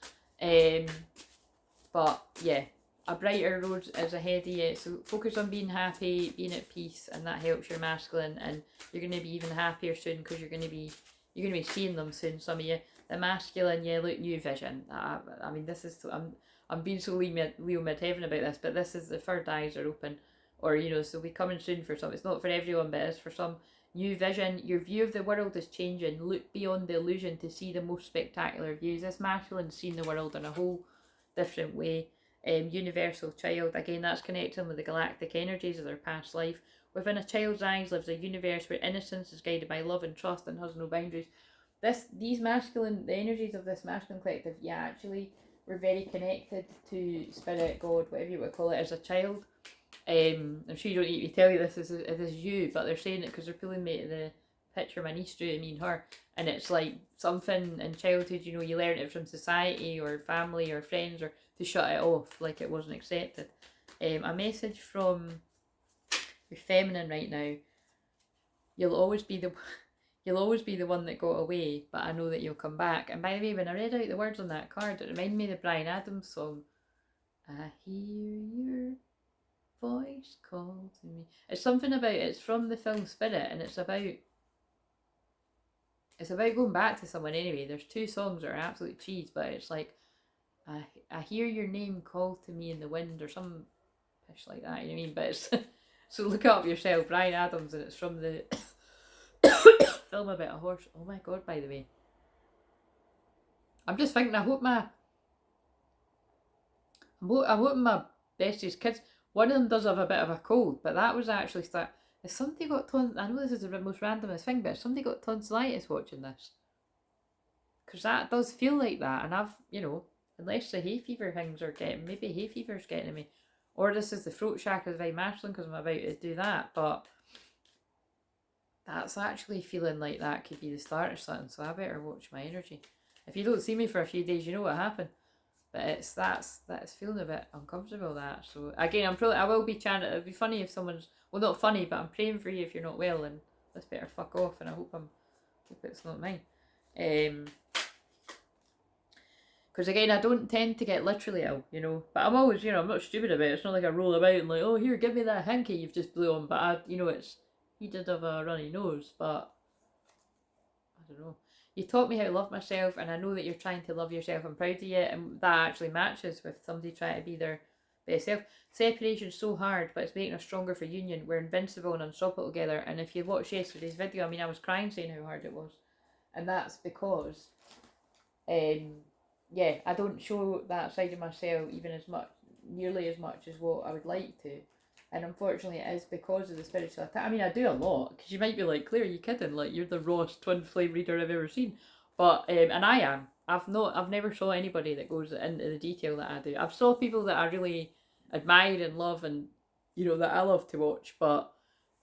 But yeah, a brighter road is ahead of you. So focus on being happy, being at peace, and that helps your masculine. And you're going to be even happier soon because you're going to be seeing them soon. Some of you, the masculine, yeah, look, new vision. I mean, this is I'm being so Leo midheaven about this, but this is the third eyes are open, or you know, so we coming soon for some. It's not for everyone, but it's for some. New vision. Your view of the world is changing. Look beyond the illusion to see the most spectacular views. This masculine seeing the world in a whole different way. Universal child, again, that's connecting with the galactic energies of their past life. Within a child's eyes lives a universe where innocence is guided by love and trust and has no boundaries. The energies of this masculine collective, yeah, actually, we're very connected to spirit, God, whatever you would call it, as a child. I'm sure you don't need me to tell you this is you, but they're saying it because they're pulling me to the picture of my niece drew, me and her, and it's like something in childhood, you know, you learn it from society or family or friends, or to shut it off like it wasn't accepted. A message from your feminine right now. You'll always be the one that got away, but I know that you'll come back. And by the way, when I read out the words on that card, it reminded me of the Bryan Adams song. I hear your voice call to me. It's something about, it's from the film Spirit, and it's about going back to someone anyway. There's 2 songs that are absolute cheese, but it's like, I hear your name call to me in the wind, or some pish like that, you know what I mean? But it's, so look up yourself, Bryan Adams, and it's from the Film about a horse. Oh my god, by the way. I'm just thinking, I'm hoping my bestie's kids, one of them does have a bit of a cold, but that was actually has somebody got I know this is the most randomest thing, but has somebody got tonsillitis watching this? Because that does feel like that, and I've, unless the hay fever things are getting, maybe hay fever's getting me, or this is the throat chakra very masculine because I'm about to do that, but that's actually feeling like that could be the start of something, so I better watch my energy. If you don't see me for a few days, you know what happened. But that's feeling a bit uncomfortable, that. So again, I will be chatting. It'd be funny if someone's, well, not funny, but I'm praying for you if you're not well, and this better fuck off, and I hope it's not mine. Because again, I don't tend to get literally ill, but I'm always, I'm not stupid about it. It's not like I roll about and like, oh, here, give me that hanky you've just blew on. But he did have a runny nose, but I don't know. You taught me how to love myself, and I know that you're trying to love yourself. I'm proud of you, and that actually matches with somebody trying to be their best self. Separation's so hard, but it's making us stronger for union. We're invincible and unstoppable together. And if you watched yesterday's video, I was crying saying how hard it was, and that's because, I don't show that side of myself nearly as much as what I would like to. And unfortunately it is because of the spiritual attack. I do a lot, because you might be like, Claire, are you kidding? Like, you're the rawest twin flame reader I've ever seen. But, and I am. I've never saw anybody that goes into the detail that I do. I've saw people that I really admire and love and, that I love to watch. But,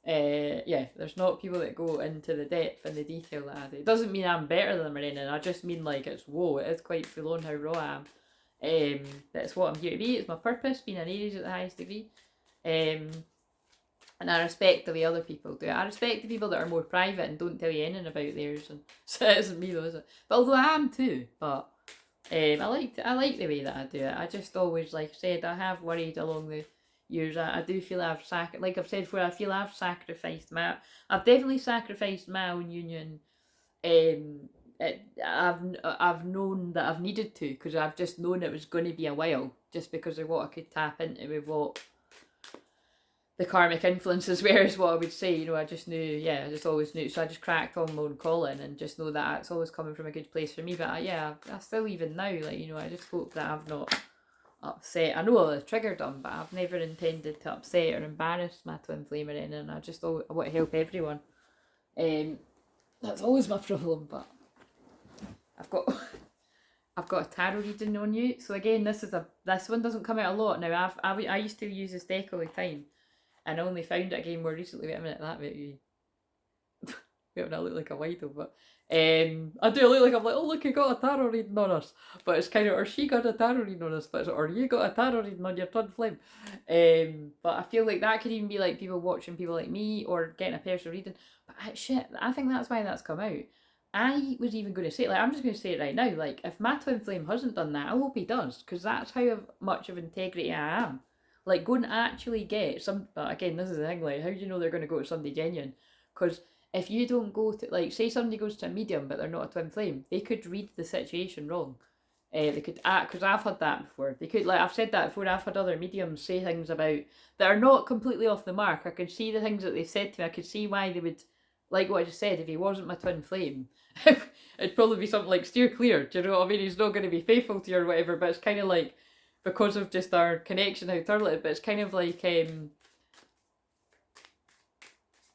there's not people that go into the depth and the detail that I do. It doesn't mean I'm better than them or anything. I just mean, like, it is quite full on how raw I am. That's what I'm here to be. It's my purpose, being an Aries at the highest degree. And I respect the way other people do it. I respect the people that are more private and don't tell you anything about theirs. And so it isn't me though, is it? But although I am too, but I like the way that I do it. I just always, like I said, I have worried along the years. I do feel I've like I've said before, I feel I've sacrificed I've definitely sacrificed my own union. I've known that I've needed to, because I've just known it was going to be a while, just because of what I could tap into with what the karmic influences were, is what I would say. I just knew, I just always knew. So I just cracked on my own calling and just know that it's always coming from a good place for me. But I still, even now, I just hope that I've not upset. I know I'll have triggered them, but I've never intended to upset or embarrass my twin flame or anything. I want to help everyone. That's always my problem, but I've got a tarot reading on you. So again, this one doesn't come out a lot now. I used to use this deck all the time, and I only found it again more recently. Wait a minute, that might be. Wait a minute, I look like a wido, but I do look like, I'm like, oh look, you got a tarot reading on us. But it's kind of, or she got a tarot reading on us, or you got a tarot reading on your twin flame. But I feel like that could even be like people watching people like me, or getting a personal reading. But I think that's why that's come out. I was even going to say, like, I'm just going to say it right now, like, if my twin flame hasn't done that, I hope he does, because that's how much of integrity I am. Like, go and actually get some, but again, this is the thing, like, how do you know they're going to go to somebody genuine? Because if you don't go to, like, say somebody goes to a medium, but they're not a twin flame, they could read the situation wrong. They could act, because I've had that before. They could, like, I've said that before, I've had other mediums say things about, that are not completely off the mark. I could see the things that they said to me, I could see why they would, like what I just said, if he wasn't my twin flame, it'd probably be something like steer clear, do you know what I mean? He's not going to be faithful to you or whatever, but it's kind of like, because of just our connection, how turtle, but it's kind of like,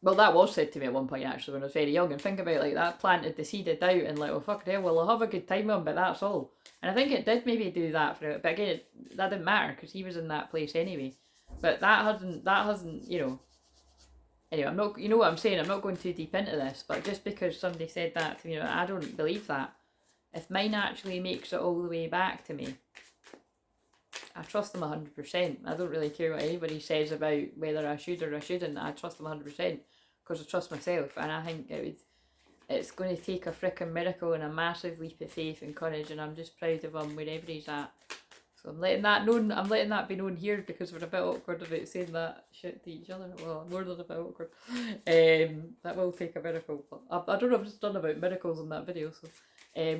well, that was said to me at one point actually when I was very young, and think about, like, that planted the seed of doubt, and like, well, fuck hell, well, I'll have a good time with him, but that's all. And I think it did maybe do that for it, but again, that didn't matter, because he was in that place anyway. But that hasn't, anyway, I'm not, you know what I'm saying, I'm not going too deep into this, but just because somebody said that to me, I don't believe that. If mine actually makes it all the way back to me, I trust them 100%. I don't really care what anybody says about whether I should or I shouldn't. I trust them 100% because I trust myself, and I think it's going to take a freaking miracle and a massive leap of faith and courage, and I'm just proud of him wherever he's at. So I'm letting that be known here, because we're a bit awkward about saying that shit to each other. Well, more than a bit awkward. That will take a miracle. But I don't know, I've just done about miracles in that video. So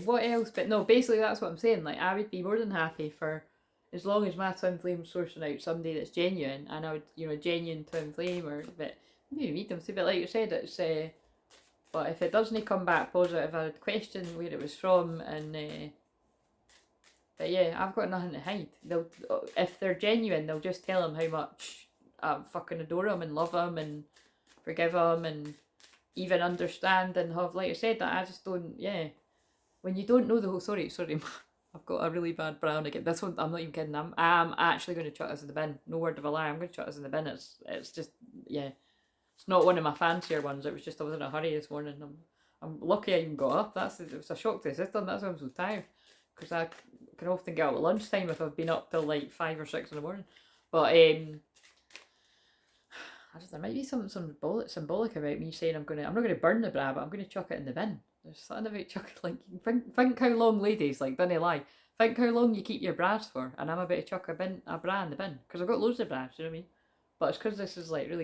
what else? But no, basically that's what I'm saying. Like, I would be more than happy for, as long as my twin flame's sourcing out somebody that's genuine, and I would, genuine twin flame, or but maybe meet them. See, but like you said, it's But if it doesn't come back positive, I'd question where it was from, and but yeah, I've got nothing to hide. If they're genuine, they'll just tell them how much I fucking adore them and love them and forgive them and even understand and have, like I said, that I just don't, yeah. When you don't know the whole, sorry, I've got a really bad brown again. This one, I'm not even kidding, I'm actually going to chuck this in the bin. No word of a lie, I'm going to chuck this in the bin. It's just, yeah. It's not one of my fancier ones. It was just I was in a hurry this morning. I'm lucky I even got up. It was a shock to the system. That's why I'm so tired. Because I can often get out at lunchtime if I've been up till like 5 or 6 in the morning. But there might be something symbolic about me saying I'm not gonna burn the bra, but I'm gonna chuck it in the bin. There's something about chucking, like, think how long, ladies, like, don't lie. Think how long you keep your bras for, and I'm about to chuck a bra in the bin because I've got loads of bras. You know what I mean? But it's because this is like really